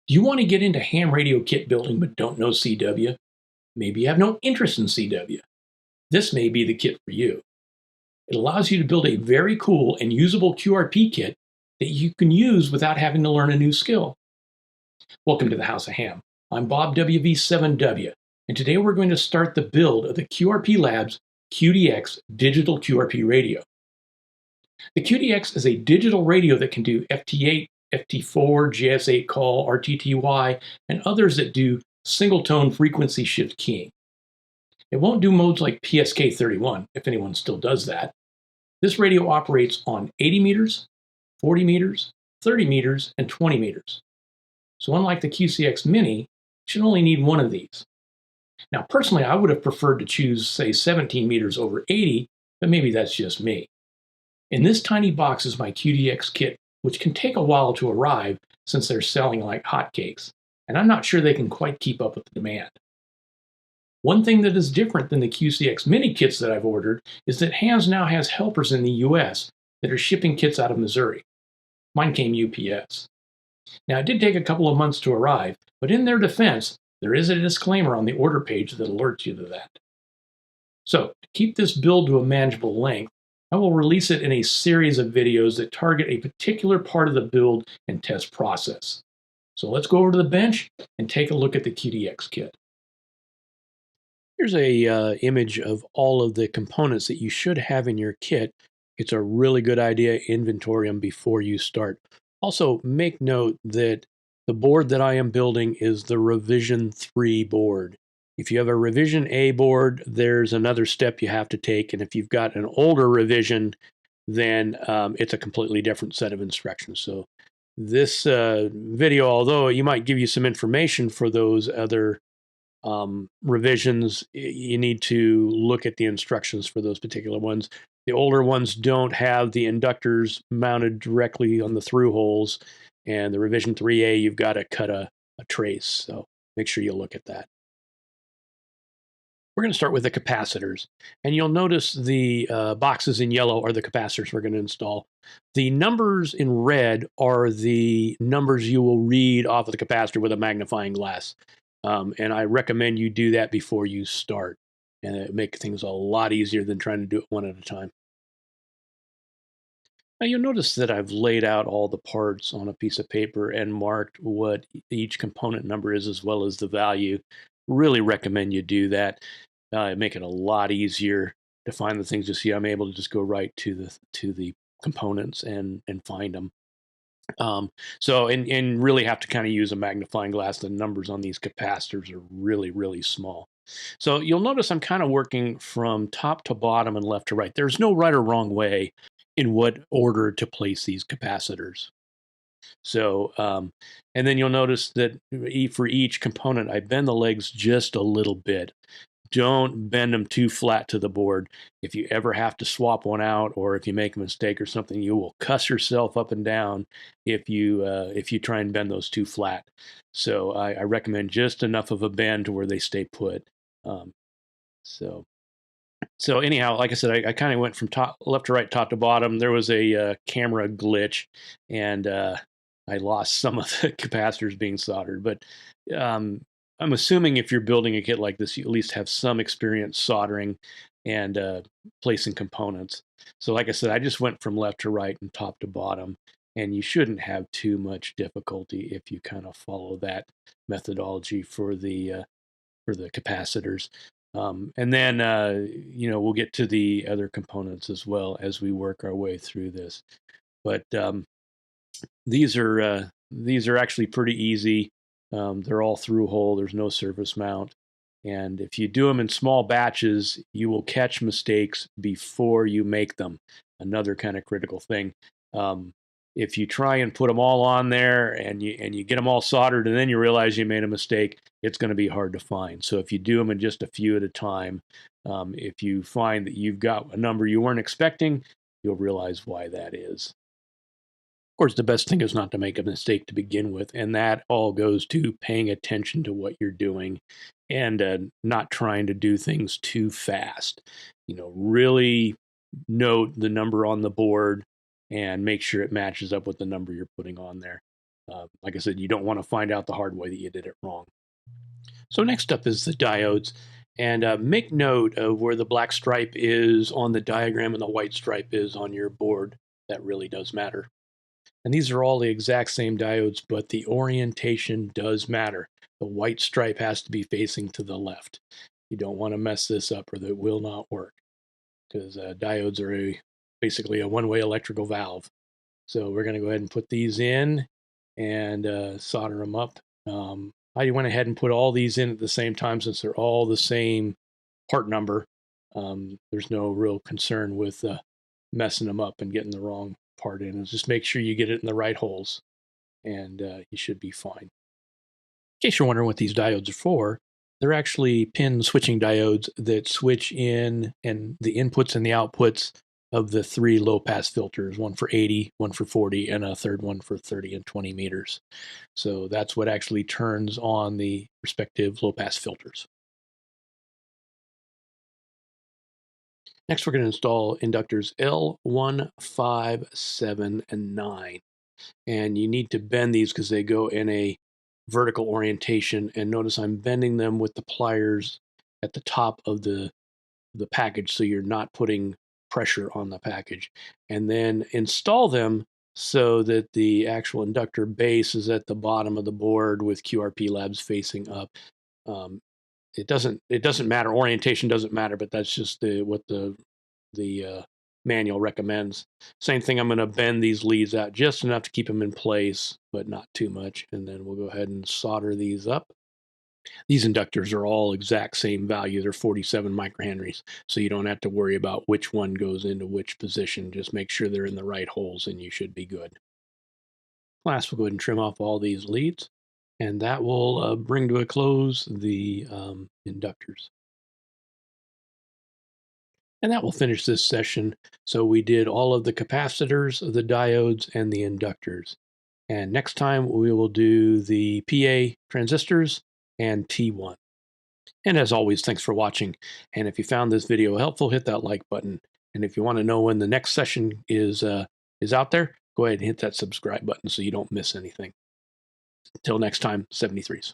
Do you want to get into ham radio kit building but don't know CW? Maybe you have no interest in CW. This may be the kit for you. It allows you to build a very cool and usable QRP kit that you can use without having to learn a new skill. Welcome to the House of Ham. I'm Bob WV7W, and today we're going to start the build of the QRP Labs QDX digital QRP radio. The QDX is a digital radio that can do FT8, FT4, JS8 call, RTTY, and others that do single-tone frequency shift keying. It won't do modes like PSK31, if anyone still does that. This radio operates on 80 meters, 40 meters, 30 meters, and 20 meters. So unlike the QCX Mini, you should only need one of these. Now, personally, I would have preferred to choose, say, 17 meters over 80, but maybe that's just me. In this tiny box is my QDX kit, which can take a while to arrive since they're selling like hotcakes, and I'm not sure they can quite keep up with the demand. One thing that is different than the QCX Mini kits that I've ordered is that Hams now has helpers in the US that are shipping kits out of Missouri. Mine came UPS. Now, it did take a couple of months to arrive, but in their defense, there is a disclaimer on the order page that alerts you to that. So, to keep this build to a manageable length, I will release it in a series of videos that target a particular part of the build and test process. So let's go over to the bench and take a look at the QDX kit. Here's a image of all of the components that you should have in your kit. It's a really good idea to inventory them before you start. Also, make note that the board that I am building is the Revision 3 board. If you have a Revision A board, there's another step you have to take. And if you've got an older revision, then it's a completely different set of instructions. So this video, although it might give you some information for those other revisions, you need to look at the instructions for those particular ones. The older ones don't have the inductors mounted directly on the through holes, and the Revision 3A, you've got to cut a trace. So make sure you look at that. We're going to start with the capacitors, and you'll notice the boxes in yellow are the capacitors we're going to install. The numbers in red are the numbers you will read off of the capacitor with a magnifying glass, and I recommend you do that before you start, and it makes things a lot easier than trying to do it one at a time. Now you'll notice that I've laid out all the parts on a piece of paper and marked what each component number is as well as the value. Really recommend you do that. Make it a lot easier to find the things you see. I'm able to just go right to the components and find them. And really have to kind of use a magnifying glass. The numbers on these capacitors are really, really small. So you'll notice I'm kind of working from top to bottom and left to right. There's no right or wrong way in what order to place these capacitors. So, and then you'll notice that for each component, I bend the legs just a little bit. Don't bend them too flat to the board. If you ever have to swap one out, or if you make a mistake or something, you will cuss yourself up and down if you try and bend those too flat. So I recommend just enough of a bend to where they stay put. So anyhow, like I said, I kind of went from left to right, top to bottom. There was a camera glitch, and I lost some of the capacitors being soldered. But I'm assuming if you're building a kit like this, you at least have some experience soldering and placing components. So like I said, I just went from left to right and top to bottom, and you shouldn't have too much difficulty if you kind of follow that methodology for the capacitors. And then, we'll get to the other components as well as we work our way through this. But these are actually pretty easy. They're all through hole. There's no surface mount. And if you do them in small batches, you will catch mistakes before you make them. Another kind of critical thing. If you try and put them all on there and you get them all soldered and then you realize you made a mistake, it's going to be hard to find. So if you do them in just a few at a time, if you find that you've got a number you weren't expecting, you'll realize why that is. Of course, the best thing is not to make a mistake to begin with, and that all goes to paying attention to what you're doing and not trying to do things too fast. Really note the number on the board and make sure it matches up with the number you're putting on there. Like I said, you don't want to find out the hard way that you did it wrong. So next up is the diodes. And make note of where the black stripe is on the diagram and the white stripe is on your board. That really does matter. And these are all the exact same diodes, but the orientation does matter. The white stripe has to be facing to the left. You don't want to mess this up or it will not work, because diodes are basically a one-way electrical valve. So we're going to go ahead and put these in and solder them up. I went ahead and put all these in at the same time since they're all the same part number. There's no real concern with messing them up and getting the wrong part in. Just make sure you get it in the right holes, and you should be fine. In case you're wondering what these diodes are for, they're actually pin switching diodes that switch in and the inputs and the outputs of the 3 low-pass filters, one for 80, one for 40, and a third one for 30 and 20 meters. So that's what actually turns on the respective low-pass filters. Next, we're going to install inductors L1, 5, 7, and 9. And you need to bend these because they go in a vertical orientation. And notice I'm bending them with the pliers at the top of the package so you're not putting pressure on the package. And then install them so that the actual inductor base is at the bottom of the board with QRP labs facing up. It doesn't matter. Orientation doesn't matter, but that's just what the manual recommends. Same thing. I'm going to bend these leads out just enough to keep them in place, but not too much. And then we'll go ahead and solder these up. These inductors are all exact same value. They're 47 microhenries, so you don't have to worry about which one goes into which position. Just make sure they're in the right holes, and you should be good. Last, we'll go ahead and trim off all these leads, and that will bring to a close the inductors. And that will finish this session. So we did all of the capacitors, the diodes, and the inductors. And next time we will do the PA transistors and T1. And as always, thanks for watching. And if you found this video helpful, hit that like button. And if you want to know when the next session is out there, go ahead and hit that subscribe button so you don't miss anything. Until next time, 73s.